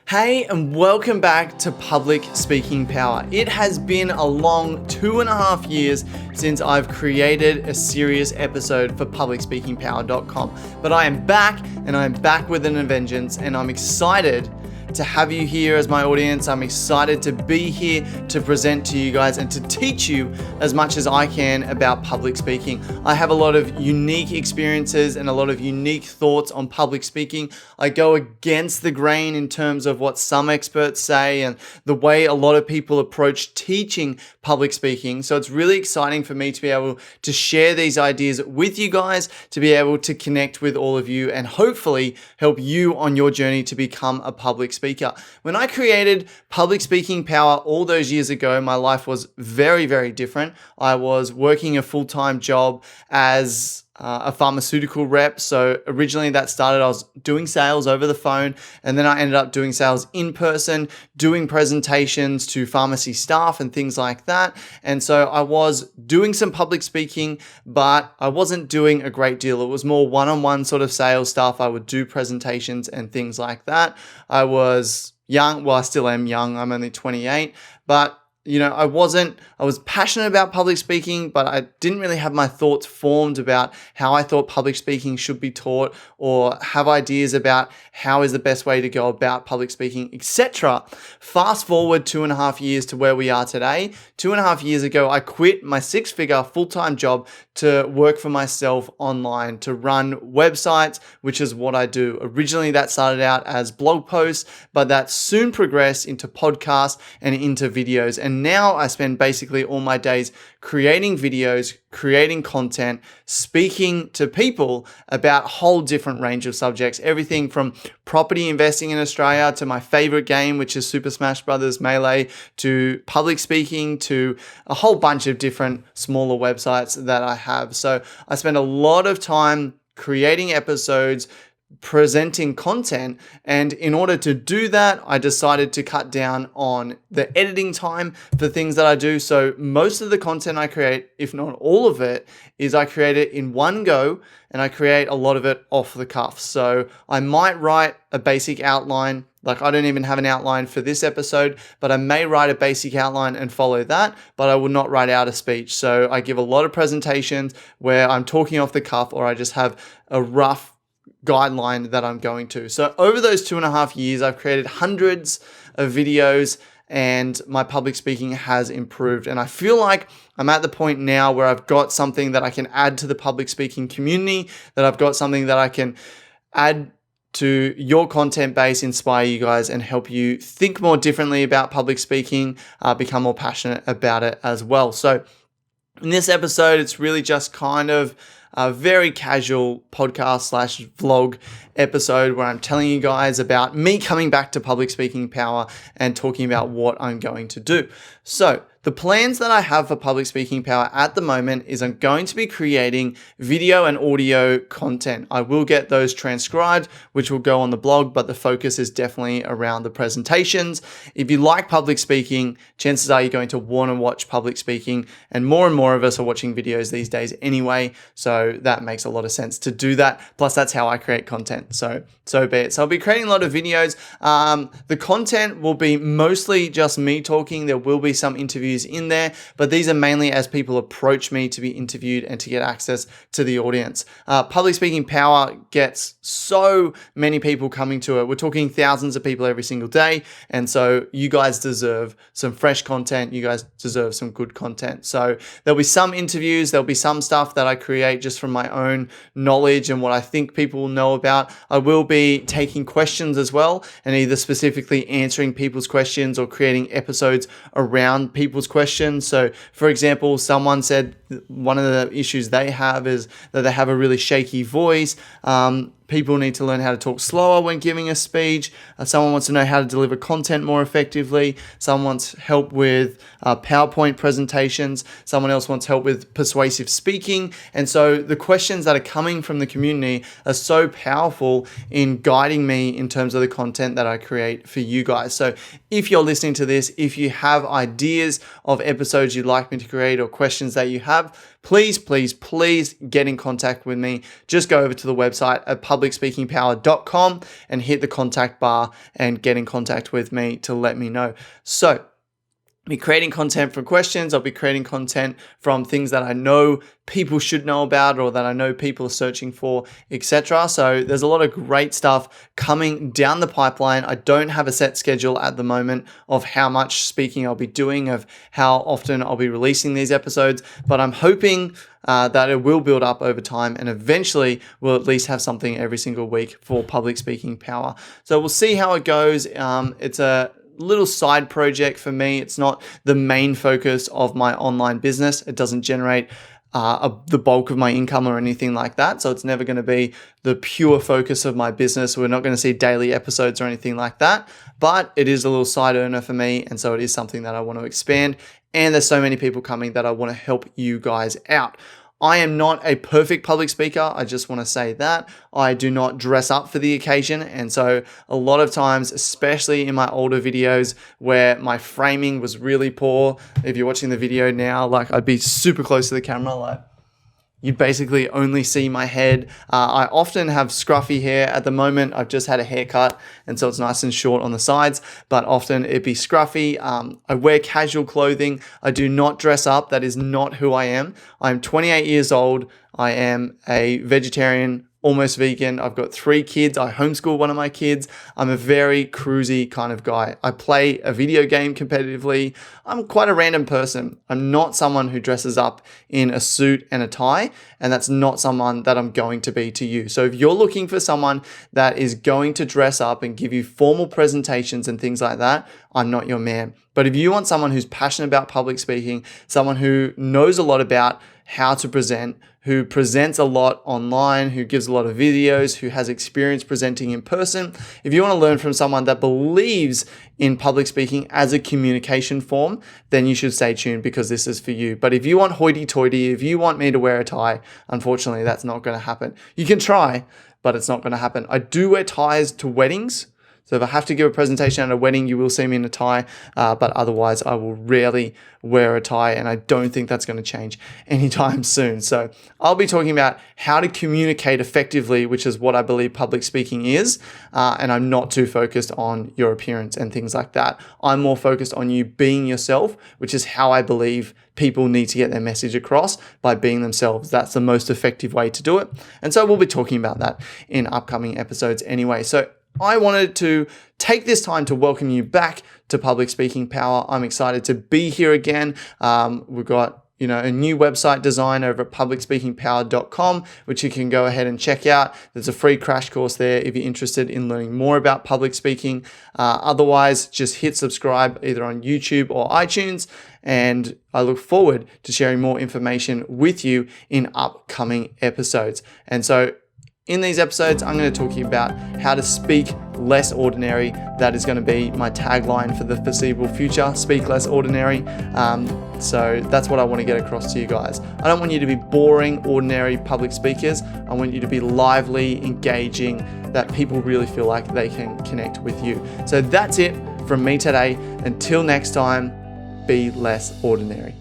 Hey, and welcome back to Public Speaking Power. It has been a long 2.5 years since I've created a serious episode for PublicSpeakingPower.com. But I am back, and I'm back with a vengeance, and I'm excited to have you here as my audience. I'm excited to be here to present to you guys and to teach you as much as I can about public speaking. I have a lot of unique experiences and a lot of unique thoughts on public speaking. I go against the grain in terms of what some experts say and the way a lot of people approach teaching public speaking. So it's really exciting for me to be able to share these ideas with you guys, to be able to connect with all of you and hopefully help you on your journey to become a public speaker. When I created Public Speaking Power all those years ago, my life was very, very different. I was working a full-time job as a pharmaceutical rep. So originally that started, I was doing sales over the phone, and then I ended up doing sales in person, doing presentations to pharmacy staff and things like that. And so I was doing some public speaking, but I wasn't doing a great deal. It was more one-on-one sort of sales stuff. I would do presentations and things like that. I was young. Well, I still am young. I'm only 28, but I was passionate about public speaking, but I didn't really have my thoughts formed about how I thought public speaking should be taught or have ideas about how is the best way to go about public speaking, etc. Fast forward 2.5 years to where we are today. 2.5 years ago, I quit my 6-figure full-time job to work for myself online, to run websites, which is what I do. Originally, that started out as blog posts, but that soon progressed into podcasts and into videos. And now I spend basically all my days creating videos, creating content, speaking to people about a whole different range of subjects. Everything from property investing in Australia to my favorite game, which is Super Smash Brothers Melee, to public speaking, to a whole bunch of different smaller websites that I have. So I spend a lot of time creating episodes, presenting content, and in order to do that, I decided to cut down on the editing time for things that I do. So most of the content I create, if not all of it, is I create it in one go, and I create a lot of it off the cuff. So I might write a basic outline. Like, I don't even have an outline for this episode, but I may write a basic outline and follow that, but I will not write out a speech. So I give a lot of presentations where I'm talking off the cuff, or I just have a rough guideline that I'm going to. So over those 2.5 years, I've created hundreds of videos and my public speaking has improved. And I feel like I'm at the point now where I've got something that I can add to the public speaking community, that I've got something that I can add to your content base, inspire you guys, and help you think more differently about public speaking, become more passionate about it as well. So in this episode, it's really just kind of a very casual podcast / vlog episode where I'm telling you guys about me coming back to Public Speaking Power and talking about what I'm going to do. So the plans that I have for Public Speaking Power at the moment is I'm going to be creating video and audio content. I will get those transcribed, which will go on the blog, but the focus is definitely around the presentations. If you like public speaking, chances are you're going to want to watch public speaking, and more of us are watching videos these days anyway, so that makes a lot of sense to do that. Plus, that's how I create content, so be it. So I'll be creating a lot of videos. The content will be mostly just me talking. There will be some interviews in there, but these are mainly as people approach me to be interviewed and to get access to the audience. Public Speaking Power gets so many people coming to it. We're talking thousands of people every single day, and so you guys deserve some fresh content. You guys deserve some good content. So there'll be some interviews, there'll be some stuff that I create just from my own knowledge and what I think people will know about. I will be taking questions as well, and either specifically answering people's questions or creating episodes around people's questions. So for example, someone said one of the issues they have is that they have a really shaky voice. People need to learn how to talk slower when giving a speech. Someone wants to know how to deliver content more effectively. Someone wants help with PowerPoint presentations. Someone else wants help with persuasive speaking. And so the questions that are coming from the community are so powerful in guiding me in terms of the content that I create for you guys. So if you're listening to this, if you have ideas of episodes you'd like me to create or questions that you have, have, please get in contact with me. Just go over to the website at PublicSpeakingPower.com and hit the contact bar and get in contact with me to let me know. So, I'll be creating content from questions. I'll be creating content from things that I know people should know about or that I know people are searching for, etc. So there's a lot of great stuff coming down the pipeline. I don't have a set schedule at the moment of how much speaking I'll be doing, of how often I'll be releasing these episodes, but I'm hoping that it will build up over time and eventually we'll at least have something every single week for Public Speaking Power. So we'll see how it goes. It's a little side project for me. It's not the main focus of my online business. It doesn't generate the bulk of my income or anything like that. So it's never going to be the pure focus of my business. We're not going to see daily episodes or anything like that, but it is a little side earner for me. And so it is something that I want to expand. And there's so many people coming that I want to help you guys out. I am not a perfect public speaker. I just want to say that. I do not dress up for the occasion. And so a lot of times, especially in my older videos where my framing was really poor, if you're watching the video now, like I'd be super close to the camera, like you'd basically only see my head. I often have scruffy hair. At the moment, I've just had a haircut, and so it's nice and short on the sides, but often it'd be scruffy. I wear casual clothing. I do not dress up. That is not who I am. I'm 28 years old. I am a vegetarian, almost vegan. I've got 3 kids. I homeschool one of my kids. I'm a very cruisy kind of guy. I play a video game competitively. I'm quite a random person. I'm not someone who dresses up in a suit and a tie, and that's not someone that I'm going to be to you. So if you're looking for someone that is going to dress up and give you formal presentations and things like that, I'm not your man. But if you want someone who's passionate about public speaking, someone who knows a lot about how to present, who presents a lot online, who gives a lot of videos, who has experience presenting in person. If you want to learn from someone that believes in public speaking as a communication form, then you should stay tuned because this is for you. But if you want hoity-toity, if you want me to wear a tie, unfortunately, that's not going to happen. You can try, but it's not going to happen. I do wear ties to weddings. So if I have to give a presentation at a wedding, you will see me in a tie, but otherwise I will rarely wear a tie, and I don't think that's going to change anytime soon. So I'll be talking about how to communicate effectively, which is what I believe public speaking is, and I'm not too focused on your appearance and things like that. I'm more focused on you being yourself, which is how I believe people need to get their message across, by being themselves. That's the most effective way to do it. And so we'll be talking about that in upcoming episodes anyway. So I wanted to take this time to welcome you back to Public Speaking Power. I'm excited to be here again. We've got a new website design over at PublicSpeakingPower.com, which you can go ahead and check out. There's a free crash course there if you're interested in learning more about public speaking. Otherwise, just hit subscribe either on YouTube or iTunes, and I look forward to sharing more information with you in upcoming episodes. And so in these episodes, I'm going to talk to you about how to speak less ordinary. That is going to be my tagline for the foreseeable future, speak less ordinary. So that's what I want to get across to you guys. I don't want you to be boring, ordinary public speakers. I want you to be lively, engaging, that people really feel like they can connect with you. So that's it from me today. Until next time, be less ordinary.